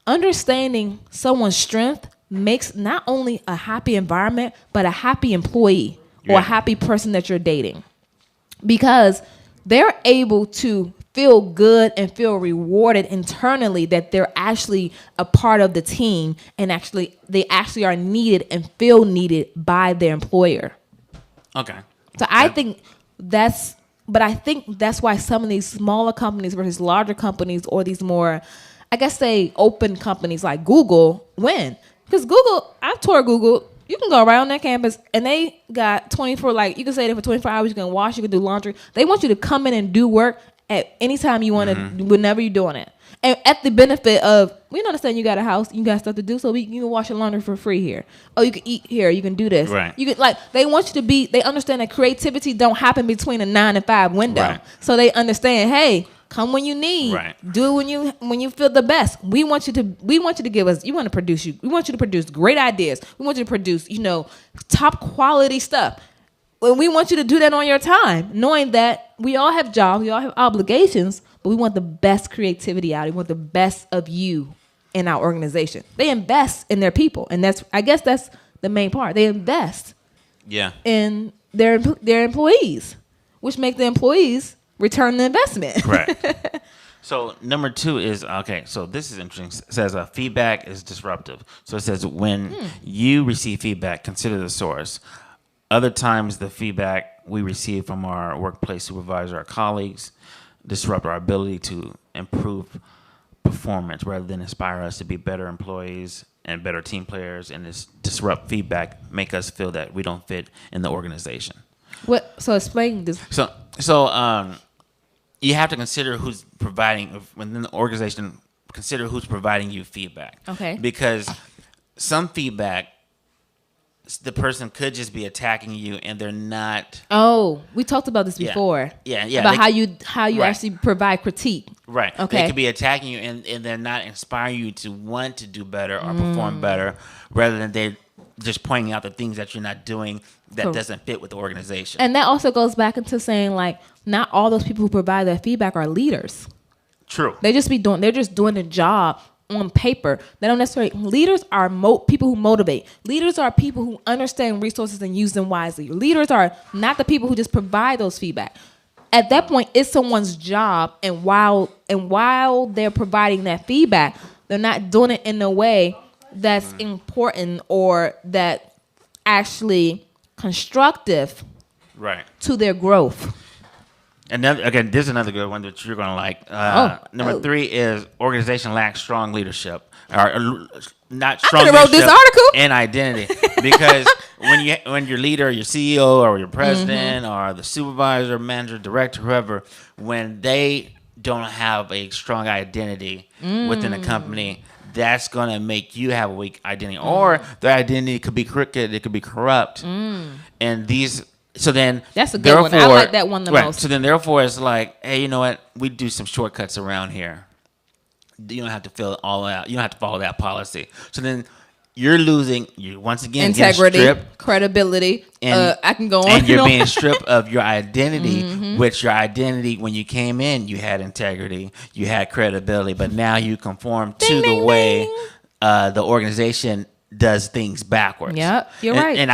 understanding someone's strength makes not only a happy environment, but a happy employee or a happy person that you're dating. Because they're able to feel good and feel rewarded internally that they're actually a part of the team, and they actually are needed and feel needed by their employer. Okay. So I think that's why some of these smaller companies versus larger companies, or these more, I guess, say open companies like Google, win. Because Google, I've toured Google. You can go around their campus and they got 24, like you can stay there for 24 hours. You can wash, you can do laundry. They want you to come in and do work at any time you want to, whenever you're doing it. And at the benefit of, we understand you got a house, you got stuff to do, so you can wash your laundry for free here. Oh, you can eat here, you can do this. Right. You can, they want you to be, they understand that creativity don't happen between a 9 and 5 window. Right. So they understand, hey, come when you need. Right. Do it when you feel the best. We want you to give us, we want to produce great ideas. We want you to produce, top quality stuff. Well, we want you to do that on your time, knowing that we all have jobs, we all have obligations, but we want the best creativity out. We want the best of you in our organization. They invest in their people, and that's the main part. They invest in their employees, which make the employees return the investment. Right. So number 2 is, okay, so this is interesting. It says feedback is disruptive. So it says when you receive feedback, consider the source. Other times the feedback we receive from our workplace supervisor, our colleagues, disrupt our ability to improve performance rather than inspire us to be better employees and better team players, and this disrupt feedback make us feel that we don't fit in the organization. What? So explain this. So you have to consider who's providing within the organization. Consider who's providing you feedback. Okay. Because some feedback, the person could just be attacking you, and they're not. Oh, we talked about this before. Yeah. About how you actually provide critique. Right. Okay. They could be attacking you, and they're not inspiring you to want to do better or perform better, rather than they're just pointing out the things that you're not doing that doesn't fit with the organization. And that also goes back into saying, like, not all those people who provide that feedback are leaders. True. They're just doing the job on paper. They don't necessarily. Leaders are people who motivate. Leaders are people who understand resources and use them wisely. Leaders are not the people who just provide those feedback. At that point, it's someone's job, and while they're providing that feedback, they're not doing it in a way that's important or that actually constructive, right, to their growth. And then, again, this is another good one that you're going to like. Number 3 is organization lacks strong leadership. Or not strong leadership wrote this article. And identity. Because when your leader, your CEO or your president or the supervisor, manager, director, whoever, when they don't have a strong identity within a company, that's going to make you have a weak identity. Or their identity could be crooked. It could be corrupt. And these... So then, that's a good one. I like that one the most. So then, therefore, it's like, hey, you know what? We do some shortcuts around here. You don't have to fill it all out. You don't have to follow that policy. So then, you're losing. You once again integrity, credibility. And, I can go on. And you're being stripped of your identity. Which your identity, when you came in, you had integrity, you had credibility, but now you conform to the way the organization does things backwards. Yep, you're right. And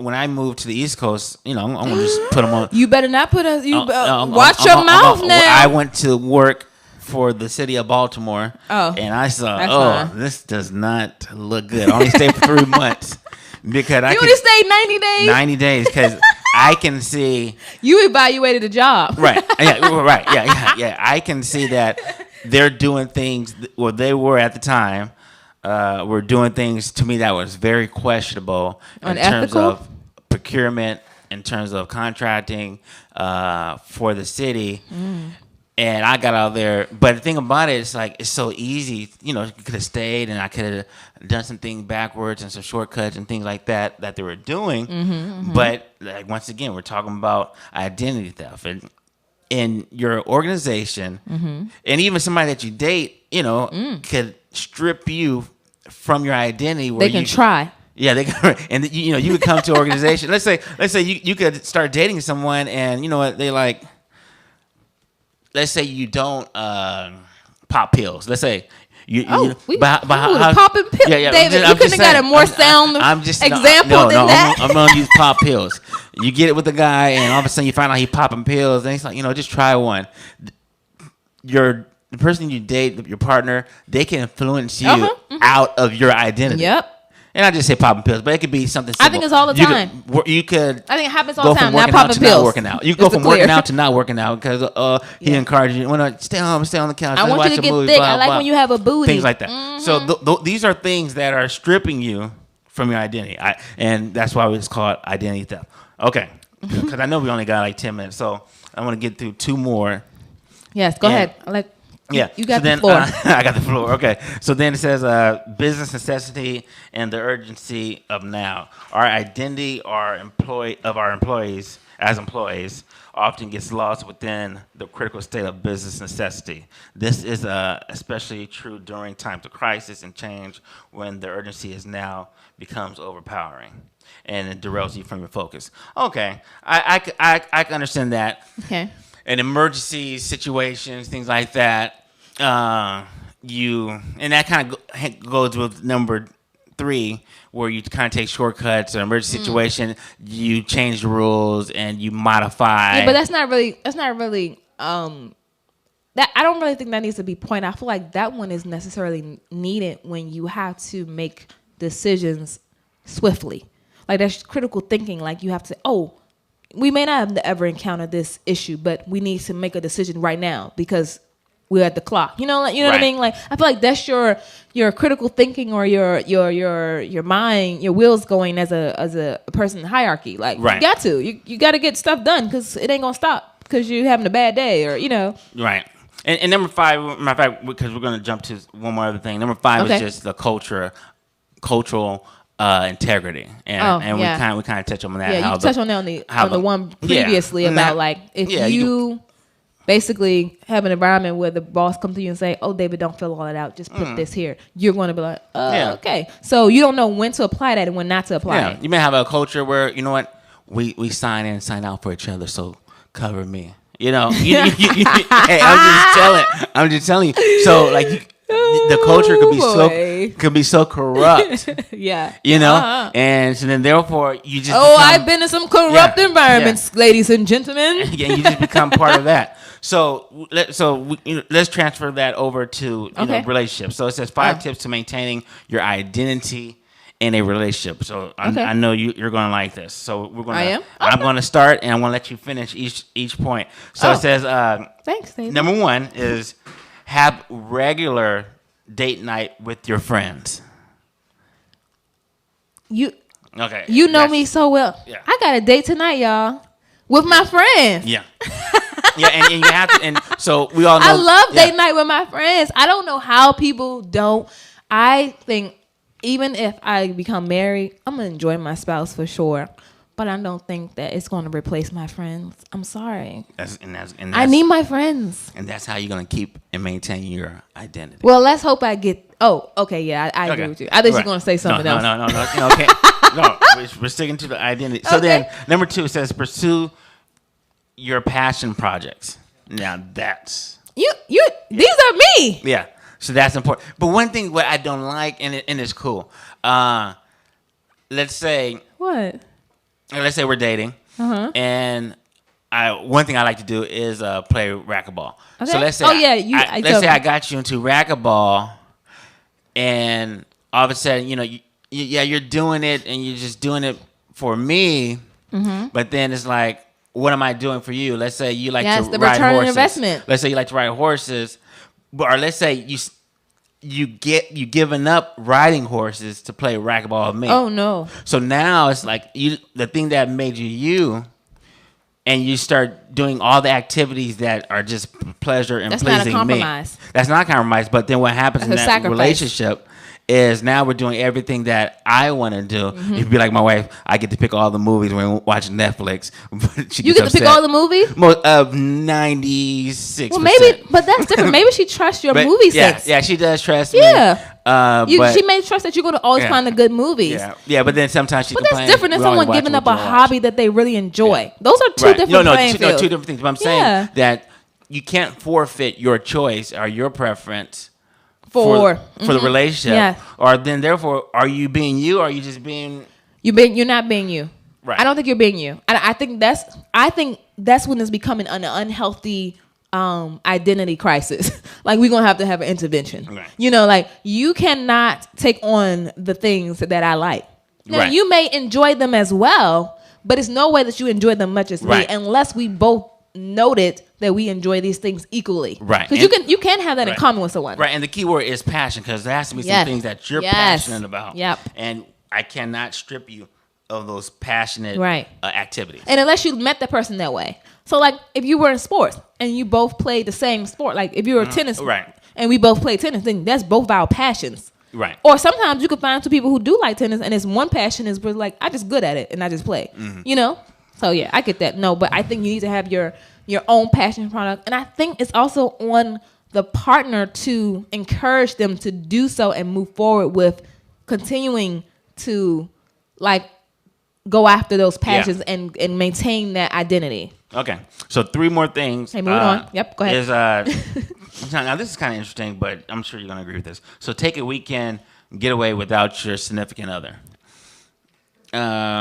when I moved to the East Coast, I'm gonna just put them on. You better not put us. Watch your mouth now. I went to work for the city of Baltimore. And I saw, this does not look good. I only stayed for 3 months because you only stayed 90 days. 90 days because I can see you evaluated the job. Right. Yeah. I can see that they're doing things, or they were at the time. Were doing things to me that was very questionable in terms of procurement, in terms of contracting for the city. And I got out there. But the thing about it is, like, it's so easy. You could have stayed, and I could have done some things backwards and some shortcuts and things like that they were doing. But like, once again, we're talking about identity theft. And in your organization, and even somebody that you date, could strip you from your identity. Where they can try. Yeah, they can, and you could come to an organization. Let's say you could start dating someone, and you know what they like. Let's say you don't pop pills. Let's say popping pills. Yeah, David, you couldn't have got a more sound example than that. I'm gonna use pop pills. You get it with a guy, and all of a sudden you find out he popping pills, and he's like, just try one. The person you date, your partner, they can influence you out of your identity. Yep. And I just say popping pills, but it could be something simple. I think it's all the time. You could. I think it happens all the time. Not popping pills. Not working out. You can go from working out to not working out because he encourages you. Stay home, stay on the couch. I want you to get thick. I like when you have a booty. Things like that. So these are things that are stripping you from your identity, and that's why it's called identity theft. Okay, because I know we only got like 10 minutes, so I want to get through 2 more. Yes, go ahead. You got the floor. I got the floor. Okay. So then it says business necessity and the urgency of now. Our identity of our employees as employees often gets lost within the critical state of business necessity. This is especially true during times of crisis and change when the urgency is now becomes overpowering and it derails you from your focus. Okay. I can understand that. Okay. In emergency situations, things like that. And that kind of goes with number 3, where you kind of take shortcuts. Or emergency situation, you change the rules and you modify. Yeah, but that's not really. That I don't really think that needs to be pointed out. I feel like that one is necessarily needed when you have to make decisions swiftly. Like, that's critical thinking. Like, you have to say, we may not have ever encountered this issue, but we need to make a decision right now because we're at the clock. You know what I mean? Like, I feel like that's your critical thinking or your mind, your wheels going as a person in hierarchy. Like, you got to. You got to get stuff done because it ain't going to stop because you're having a bad day or, Right. And number 5, matter of fact, because we're going to jump to one more other thing. Number 5 is just the cultural integrity, and we kind of touch on that. Yeah, you touched on that on the one previously about like if you basically have an environment where the boss comes to you and say, "Oh, David, don't fill all that out. Just put this here." You're going to be like, "Okay." So you don't know when to apply that and when not to apply it. You may have a culture where you know what we sign in and sign out for each other, so cover me. Hey, I'm just telling you. So like. The culture could be so corrupt. And so then therefore you just I've been in some corrupt environments, ladies and gentlemen. You just become part of that. So let's transfer that over to relationships. So it says 5 tips to maintaining your identity in a relationship. So I know you're going to like this. So we're going to. I am. I'm going to start and I'm going to let you finish each point. So it says. Thanks, David. Number 1 is. Have regular date night with your friends. You know me so well. Yeah. I got a date tonight, y'all, with my friends. Yeah. And you have to. And so we all know. I love date night with my friends. I don't know how people don't. I think even if I become married, I'm gonna enjoy my spouse for sure. But I don't think that it's going to replace my friends. I'm sorry. I need my friends. And that's how you're going to keep and maintain your identity. Well, let's hope I get... Oh, okay, yeah, I agree with you. I thought you were going to say something else. No. Okay. No, we're sticking to the identity. So then, number 2 says, pursue your passion projects. Now, that's... These are me. Yeah, so that's important. But one thing what I don't like, and it's cool. Let's say... What? Let's say we're dating, and one thing I like to do is play racquetball. Okay. So let's say, let's say I got you into racquetball, and all of a sudden, you're doing it, and you're just doing it for me. But then it's like, what am I doing for you? Let's say you like to ride horses. Yes, the return on investment. Let's say you like to ride horses, or let's say you giving up riding horses to play racquetball with me. Oh no! So now it's like the thing that made you, and you start doing all the activities that are just pleasure and pleasing me. That's not a compromise. That's not a compromise. But then what happens in that relationship is now we're doing everything that I want to do. If you be like my wife, I get to pick all the movies when we watch Netflix. You get to pick all the movies? Most of 96%. Well, maybe, but that's different. Maybe she trusts your movie sense. Yeah, she does trust me. Yeah. She may trust that you're going to always find the good movies. Yeah, but then sometimes she complains. But that's different than someone giving up a hobby that they really enjoy. Yeah. Those are two different playing fields. Two different things. But I'm saying that you can't forfeit your choice or your preference for the relationship, or then therefore, are you being you, or are you just being? You're not being you. Right. I don't think you're being you. I think that's when it's becoming an unhealthy identity crisis. Like we're gonna have to have an intervention. Right. Like you cannot take on the things that I like. Now you may enjoy them as well, but it's no way that you enjoy them much as me unless we both noted that we enjoy these things equally. Right. Because you can have that in common with someone. Right. And the key word is passion, because there has to be some things that you're passionate about. Yep. And I cannot strip you of those passionate activities. And unless you met the person that way. So like if you were in sports and you both played the same sport, like if you were tennis and we both played tennis, then that's both our passions. Right. Or sometimes you could find two people who do like tennis and it's one passion is like, I just good at it and I just play. So yeah, I get that. No, but I think you need to have your own passion product. And I think it's also on the partner to encourage them to do so and move forward with continuing to like go after those passions and maintain that identity. Okay. So 3 more things. Hey, moving on. Yep, go ahead. Now this is kind of interesting, but I'm sure you're going to agree with this. So take a weekend getaway without your significant other. Do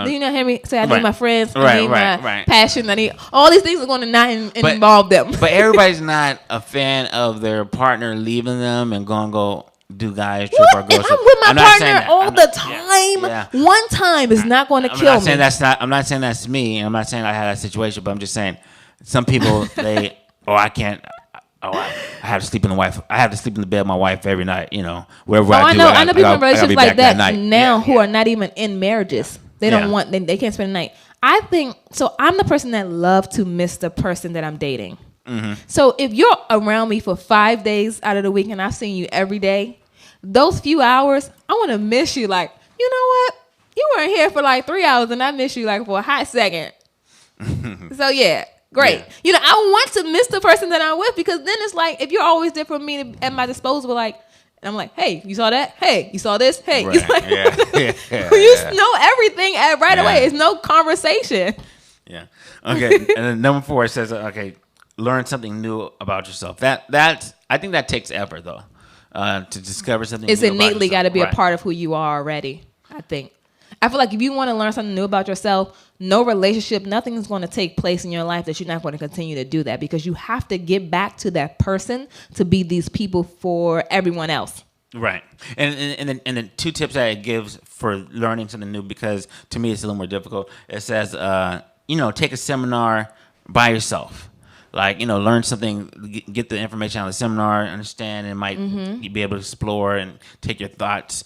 you not hear me say I need my friends, I need my passion, I need all these things are going to not involve them. But everybody's not a fan of their partner leaving them and go do guys trip or girls trip. I'm with my partner all the time. One time is not going to kill me. I'm not saying that's me. I'm not saying I had that situation, but I'm just saying some people I can't. Oh, I have to sleep in the bed with my wife every night. You know, wherever I know people in relationships like that now yeah. who are not even in marriages. They don't want. They can't spend the night. I think so. I'm the person that love to miss the person that I'm dating. Mm-hmm. So if you're around me for 5 days out of the week and I've seen you every day, those few hours, I want to miss you. Like, you know what? You weren't here for like 3 hours and I miss you like for a hot second. So yeah, great. Yeah. You know, I want to miss the person that I'm with because then it's like, if you're always there for me at my disposal, like, and I'm like, hey, you saw that? Hey, you saw this? Hey, right. like, yeah. You know everything right away. It's no conversation. Yeah. Okay. And then number 4 says, okay, learn something new about yourself. That I think that takes effort though. To discover something. It's new innately got to be right. a part of who you are already. I feel like if you want to learn something new about yourself, no relationship, nothing is going to take place in your life that you're not going to continue to do that because you have to get back to that person to be these people for everyone else. Right. And then 2 tips that it gives for learning something new, because to me it's a little more difficult. It says, take a seminar by yourself. Like, learn something, get the information out of the seminar, understand, and might be able to explore and take your thoughts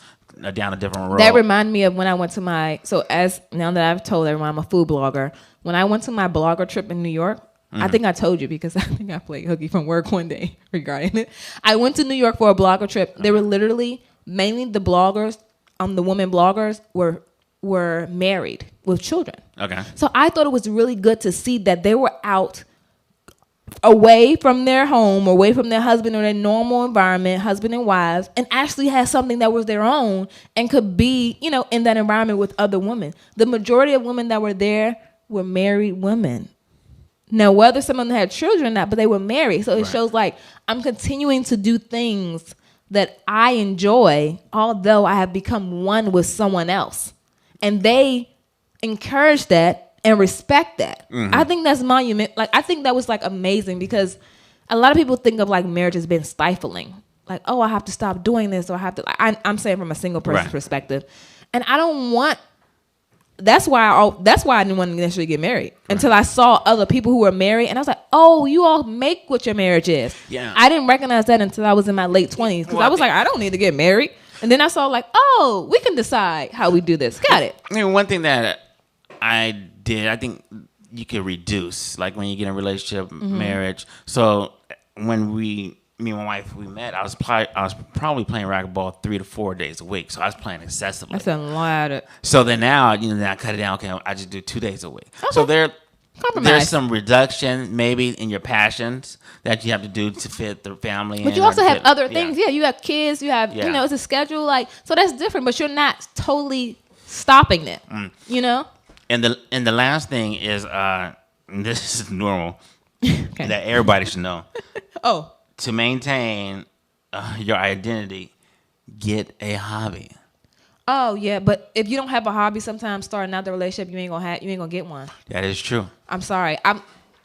down a different road. That reminded me of when I went to now that I've told everyone I'm a food blogger, when I went to my blogger trip in New York, I think I told you because I think I played hooky from work one day regarding it. I went to New York for a blogger trip. They were literally, mainly the bloggers, the women bloggers were married with children. Okay. So I thought it was really good to see that they were out away from their home, away from their husband or their normal environment, husband and wives, and actually had something that was their own and could be, in that environment with other women. The majority of women that were there were married women. Now, whether some of them had children or not, but they were married. So it shows like I'm continuing to do things that I enjoy, although I have become one with someone else. And they encourage that and respect that. Mm-hmm. I think that's monument. Like, I think that was like amazing because a lot of people think of like marriage as being stifling. Like, oh, I have to stop doing this, or I have to. I'm saying from a single person's perspective, and I don't want. That's why I didn't want to necessarily get married until I saw other people who were married, and I was like, oh, you all make what your marriage is. Yeah. I didn't recognize that until I was in my late 20s because I was like, I don't need to get married, and then I saw like, oh, we can decide how we do this. Got it. I mean, one thing that I did, I think you could reduce, like when you get in a relationship, marriage. So when me and my wife, we met, I was probably playing racquetball 3 to 4 days a week. So I was playing excessively. That's a lot. So then now, then I cut it down. Okay, I just do 2 days a week. Okay. So there's some reduction maybe in your passions that you have to do to fit the family. But you also have other things. Yeah, you have kids. You have, it's a schedule. Like, so that's different. But you're not totally stopping it. And the last thing is, this is normal, that everybody should know. Oh. To maintain your identity, get a hobby. Oh yeah, but if you don't have a hobby, sometimes starting out the relationship, you ain't gonna get one. That is true. I'm sorry.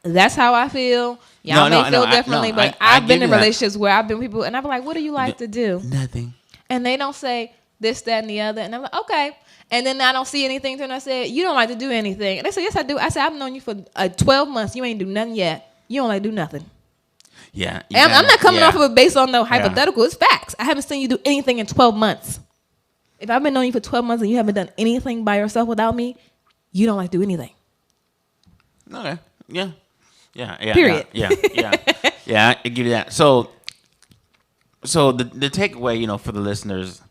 That's how I feel. Y'all may feel differently, but I've been in relationships where I've been with people, and I'm like, "What do you like to do?" Nothing. And they don't say this, that, and the other, and I'm like, "Okay." And then I don't see anything. Then I said, "You don't like to do anything." And they say, "Yes, I do." I said, "I've known you for 12 months. You ain't do nothing yet. You don't like to do nothing." Yeah. I'm not coming off of it based on no hypothetical. It's facts. I haven't seen you do anything in 12 months. If I've been knowing you for 12 months and you haven't done anything by yourself without me, you don't like to do anything. Okay. Yeah. Period. Yeah. Yeah, I give you that. So the takeaway, for the listeners,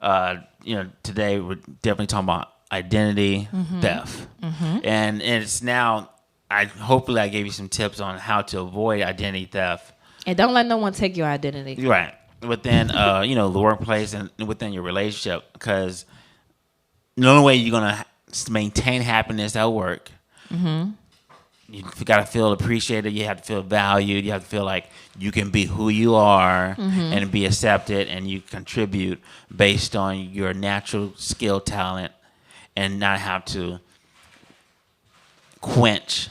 today we're definitely talking about identity theft. Mm-hmm. And it's now, hopefully I gave you some tips on how to avoid identity theft. And don't let no one take your identity. Right. Within, the workplace and within your relationship, because the only way you're going to maintain happiness at work, you got to feel appreciated. You have to feel valued. You have to feel like you can be who you are and be accepted, and you contribute based on your natural skill, talent, and not have to quench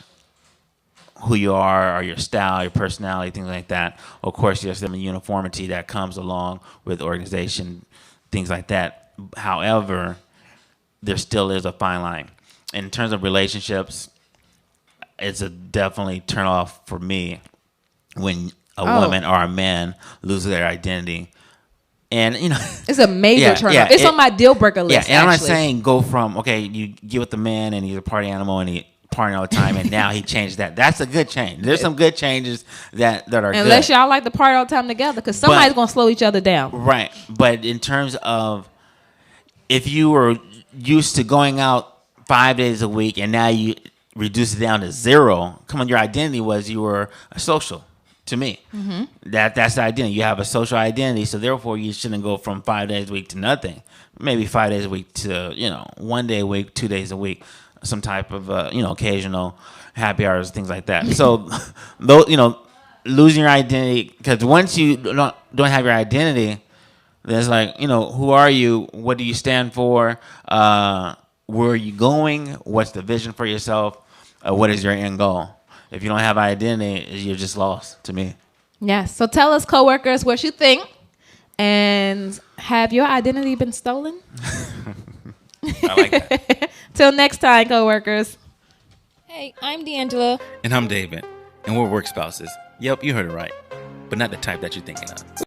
who you are or your style, your personality, things like that. Of course, there's some uniformity that comes along with organization, things like that. However, there still is a fine line. In terms of relationships, it's a definitely turn off for me when woman or a man lose their identity. And, it's a major turn off. It's on my deal breaker list. Yeah, and I'm not saying go from, you get with the man and he's a party animal and he partying all the time and now he changed that. That's a good change. There's some good changes that are good. Unless y'all like to party all the time together, because somebody's going to slow each other down. Right. But in terms of if you were used to going out 5 days a week and now you reduce it down to 0, your identity was you were a social. To me, that's the identity. You have a social identity, so therefore you shouldn't go from 5 days a week to nothing. Maybe 5 days a week to 1 day a week, 2 days a week, some type of occasional happy hours, things like that. So, losing your identity, because once you don't have your identity, then it's like who are you? What do you stand for? Where are you going? What's the vision for yourself? What is your end goal? If you don't have identity, you're just lost to me. Yes. So tell us, coworkers, what you think. And have your identity been stolen? I like that. Till next time, coworkers. Hey, I'm D'Angela. And I'm David. And we're work spouses. Yep, you heard it right. But not the type that you're thinking of.